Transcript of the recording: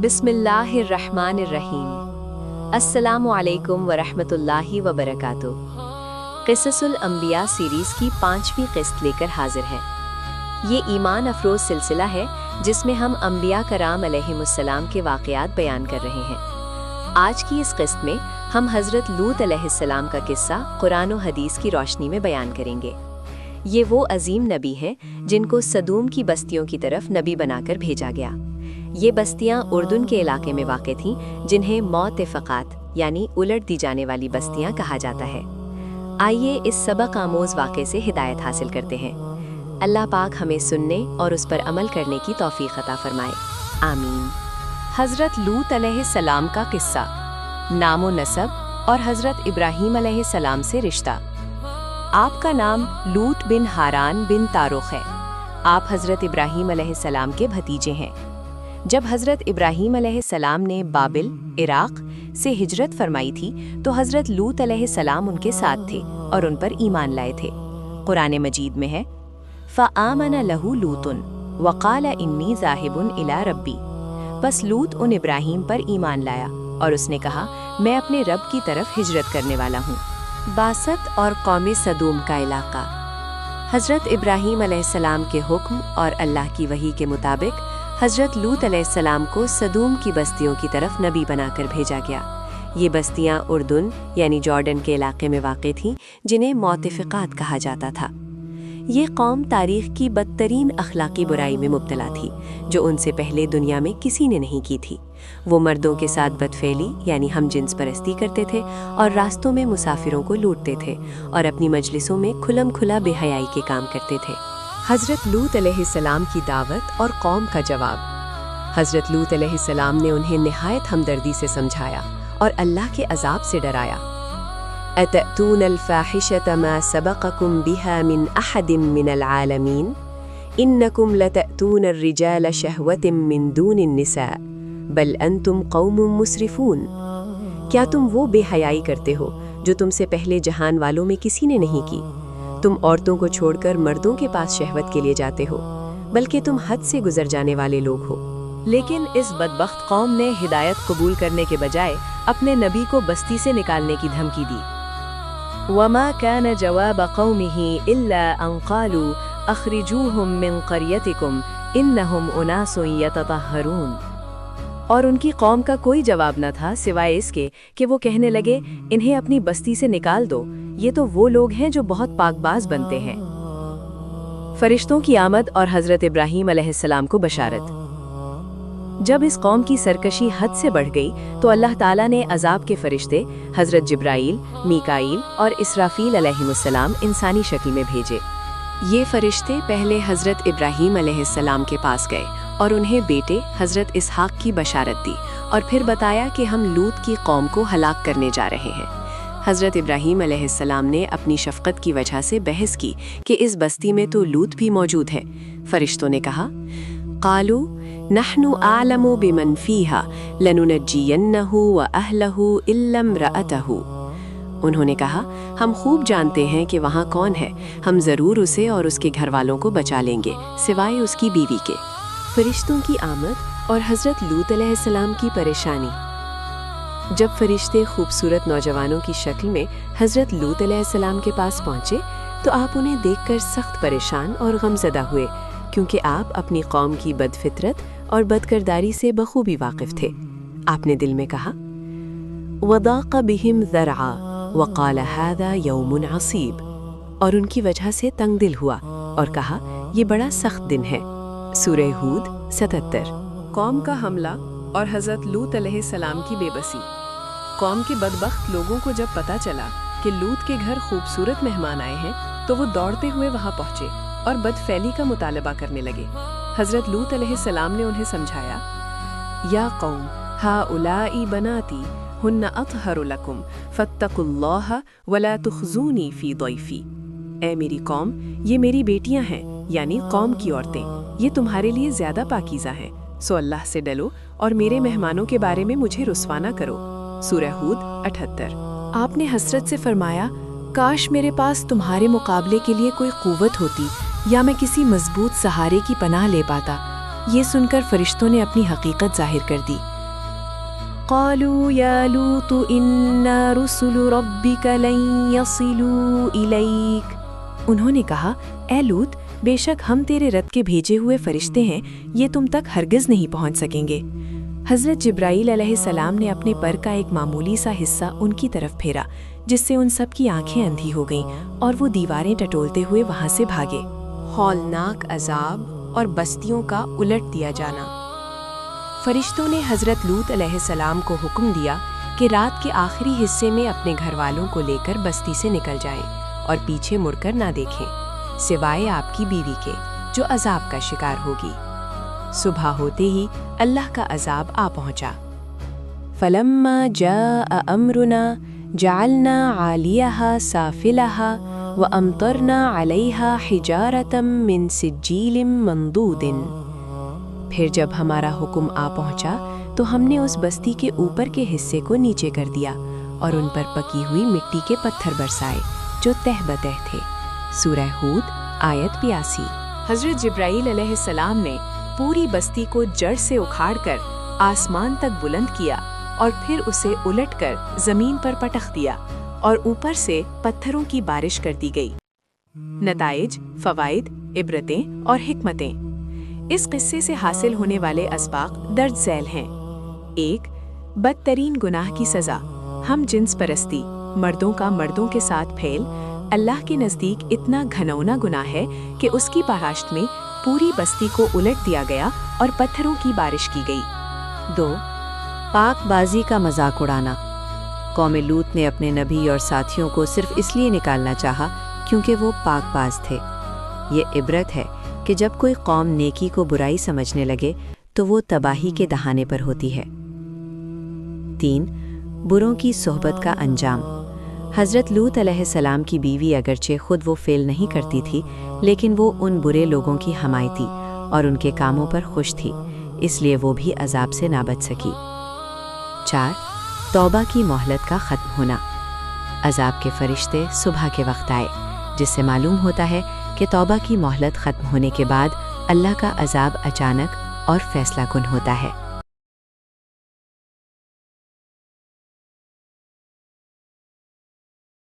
बिस्मिल्लाहिर्रहमानिर्रहीम। अस्सलामु अलैकुम वरहमतुल्लाहि वबरकातुह। क़िससुल अंबिया सीरीज़ की 5वीं क़िस्त लेकर हाजिर हैं। ये ईमान अफरोज़ सिलसिला है जिसमें हम अंबिया कराम अलैहिमुस्सलाम के वाक़यात बयान कर रहे हैं। आज की इस क़िस्त में हम हज़रत लूत अलैहिस्सलाम का किस्सा कुरान और हदीस की रोशनी में बयान करेंगे। ये वो अजीम नबी हैं जिनको सदूम की बस्तियों की तरफ नबी बनाकर भेजा गया। ये बस्तियां उर्दून के इलाके में वाक़ थीं, जिन्हें मौत-ए-फ़क़ात यानी उलट दी जाने वाली बस्तियां कहा जाता है। आइए इस सबक आमोज़ वाक़े से हिदायत हासिल करते हैं। अल्लाह पाक हमें सुनने और उस पर अमल करने की तौफ़ीक़ अता फ़रमाए, आमीन। हज़रत लूत अलैहिस्सलाम का किस्सा, नाम व नसब और हज़रत इब्राहीम अलैहिस्सलाम से रिश्ता। आपका नाम लूत बिन हारान बिन तारुख है। आप हज़रत इब्राहीम अलैहिस्सलाम के भतीजे हैं। जब हज़रत इब्राहीम अलैहिस्सलाम ने बाबिल इराक़ से हिजरत फरमाई थी तो हज़रत लूत अलैहिस्सलाम उनके साथ थे और उन पर ईमान लाए थे। कुरान मजीद में है, फ़आमन लहू लूतुन वक़ाल इन्नी ज़ाहिबुन इला रब्बी। बस लूत उन इब्राहीम पर ईमान लाया और उसने कहा, मैं अपने रब की तरफ हिजरत करने वाला हूँ। बासत और कौम सदूम का इलाका। हज़रत इब्राहीम अलैहिस्सलाम के हुक्म और अल्लाह की वही के मुताबिक हज़रत लूत अलैहिस्सलाम को सदूम की बस्तियों की तरफ नबी बनाकर भेजा गया। ये बस्तियां उर्दून यानी जॉर्डन के इलाके में वाक़ थीं, जिन्हें मौत-ए-फ़क़ात कहा जाता था। ये कौम तारीख़ की बदतरीन अखलाक़ी बुराई में मुब्तला थी, जो उनसे पहले दुनिया में किसी ने नहीं की थी। वो मर्दों के साथ बदफेली यानी हम जिन्स परस्ती करते थे और रास्तों में मुसाफिरों को लूटते थे और अपनी मजलिसों में खुलम खुला बेहयाई के काम करते थे। हज़रत लूत अलैहिस्सलाम की दावत और कौम का जवाब। हज़रत लूत अलैहिस्सलाम ने उन्हें निहायत हमदर्दी से समझाया और अल्लाह के अज़ाब से डराया। अतअतूनल फ़ाहिशत मा सबक़कुम बिहा मिन अहदिम मिनल आलमीन इन्नकुम लतअतूनर रिजाल शहवतिम मिन दूनिन निसा बल अंतुम कौमुम मुसरिफून। क्या तुम वो बेहयाई करते हो जो तुमसे पहले जहान वालों में किसी ने नहीं की? तुम औरतों को छोड़कर मर्दों के पास शहवत के लिए जाते हो, बल्कि तुम हद से गुजर जाने वाले लोग हो। लेकिन इस बदबख्त कौम ने हिदायत कबूल करने के बजाय अपने नबी को बस्ती से निकालने की धमकी दी। वमा कान जवाब कौमिही इल्ला अन क़ालू अख़रिजूहुम मिन क़रयतिकुम इन्नहुम उनासुन यततहरून। और उनकी कौम का कोई जवाब न था सिवाय इसके कि वो कहने लगे, इन्हें अपनी बस्ती से निकाल दो, ये तो वो लोग हैं जो बहुत पाकबाज बनते हैं। फरिश्तों की आमद और हज़रत इब्राहीम अलैहिस्सलाम को बशारत। जब इस कौम की सरकशी हद से बढ़ गई तो अल्लाह ताला ने अजाब के फरिश्ते हज़रत जिब्राईल, मीकाईल और इसराफील अलैहिमुस्सलाम इंसानी शक्ल में भेजे। ये फरिश्ते पहले हज़रत इब्राहीम अलैहिस्सलाम के पास गए और उन्हें बेटे हज़रत इसहाक़ की बशारत दी और फिर बताया कि हम लूत की कौम को हलाक करने जा रहे हैं। हज़रत इब्राहीम अलैहिस्सलाम ने अपनी शफ़क़त की वजह से बहस की कि इस बस्ती में तो लूत भी मौजूद है। फरिश्तों ने कहा, क़ालू नहनु आलमु बिमन फ़ीहा लनुनज्जियन्नहु व अहलहु इल्ला इम्रअतहु। उन्होंने कहा, हम खूब जानते हैं कि वहाँ कौन है, हम ज़रूर उसे और उसके घर वालों को बचा लेंगे सिवाय उसकी बीवी के। फरिश्तों की आमद और हज़रत लूत अलैहिस्सलाम की परेशानी। जब फरिश्ते खूबसूरत नौजवानों की शक्ल में हज़रत लूत अलैहिस्सलाम के पास पहुँचे तो आप उन्हें देखकर सख्त परेशान और गमज़दा हुए, क्योंकि आप अपनी कौम की बदफितरत और बदकिरदारी से बखूबी वाकिफ़ थे। आपने दिल में कहा, वदाक़ बिहिम ज़रआ वक़ाल हाज़ा यौमुन असीब, और उनकी वजह से तंग दिल हुआ और कहा, ये बड़ा सख्त दिन है। सूरह हूद 77। कौम का हमला और हज़रत लूत अलैहिस्सलाम की बेबसी। कौम के बदबख्त लोगों को जब पता चला कि लूत के घर खूबसूरत मेहमान आए हैं तो वो दौड़ते हुए वहाँ पहुँचे और बदफैली का मुतालबा करने लगे। हज़रत लूत अलैहिस्सलाम ने उन्हें समझाया, या कौम हाउलाई बनाती हुन्ना अतहरु लकुम फत्तकुल्लाह वला तुख़ज़ूनी फ़ी दैफ़ी। ए मेरी कौम, ये मेरी बेटियां हैं यानी कौम की औरतें, ये तुम्हारे लिए ज़्यादा पाकीज़ा हैं, सो अल्लाह से डरो और मेरे मेहमानों के बारे में मुझे रुस्वा न करो। सूरह हूद 78। आपने हसरत से फरमाया, काश मेरे पास तुम्हारे मुकाबले के लिए कोई क़ुव्वत होती या मैं किसी मजबूत सहारे की पनाह ले पाता। ये सुनकर फरिश्तों ने अपनी हकीकत जाहिर कर दी। قالوا يا لوط إنا رسل ربك لن يصلوا إليك۔ انہوں نے کہا، اے لوط، بے شک ہم تیرے رب کے بھیجے ہوئے فرشتے ہیں، یہ تم تک ہرگز نہیں پہنچ سکیں گے۔ حضرت جبرائیل علیہ السلام نے اپنے پر کا ایک معمولی سا حصہ ان کی طرف پھیرا، جس سے ان سب کی آنکھیں اندھی ہو گئیں اور وہ دیواریں ٹٹولتے ہوئے وہاں سے بھاگے۔ ہولناک عذاب اور بستیوں کا الٹ دیا جانا۔ فرشتوں نے حضرت لوط علیہ السلام کو حکم دیا کہ رات کے آخری حصے میں اپنے گھر والوں کو لے کر بستی سے نکل جائیں اور پیچھے مڑ کر نہ دیکھیں، سوائے آپ کی بیوی کے جو عذاب کا شکار ہوگی۔ صبح ہوتے ہی اللہ کا عذاب آ پہنچا۔ فلما جاء امرنا جعلنا عالیہا سافلہا وامطرنا علیہا حجارۃ من سجیل منضود۔ پھر جب ہمارا حکم آ پہنچا تو ہم نے اس بستی کے اوپر کے حصے کو نیچے کر دیا اور ان پر پکی ہوئی مٹی کے پتھر برسائے جو تہ بتہ تھے۔ سورہ ہود آیت 82۔ حضرت جبرائیل علیہ السلام نے پوری بستی کو جڑ سے اکھاڑ کر آسمان تک بلند کیا اور پھر اسے الٹ کر زمین پر پٹخ دیا اور اوپر سے پتھروں کی بارش کر دی گئی۔ نتائج، فوائد، عبرتیں اور حکمتیں۔ اس قصے سے حاصل ہونے والے اسباق درج ذیل ہیں۔ 1. بدترین گناہ کی سزا، ہم جنس پرستی، مردوں کا مردوں کے ساتھ پھیل، اللہ کے نزدیک اتنا گھنونا گناہ ہے کہ اس کی پراشت میں پوری بستی کو الٹ دیا گیا اور پتھروں کی بارش کی گئی۔ 2. پاک بازی کا مذاق اڑانا، قوم لوط نے اپنے نبی اور ساتھیوں کو صرف اس لیے نکالنا چاہا کیونکہ وہ پاک باز تھے۔ یہ عبرت ہے کہ جب کوئی قوم نیکی کو برائی سمجھنے لگے تو وہ تباہی کے دہانے پر ہوتی ہے۔ 3. بروں کی صحبت کا انجام، حضرت لوط علیہ السلام کی بیوی اگرچہ خود وہ فعل نہیں کرتی تھی، لیکن وہ ان برے لوگوں کی حمایتی اور ان کے کاموں پر خوش تھی، اس لیے وہ بھی عذاب سے نہ بچ سکی۔ 4. توبہ کی مہلت کا ختم ہونا، عذاب کے فرشتے صبح کے وقت آئے، جس سے معلوم ہوتا ہے کہ توبہ کی مہلت ختم ہونے کے بعد اللہ کا عذاب اچانک اور فیصلہ کن ہوتا ہے۔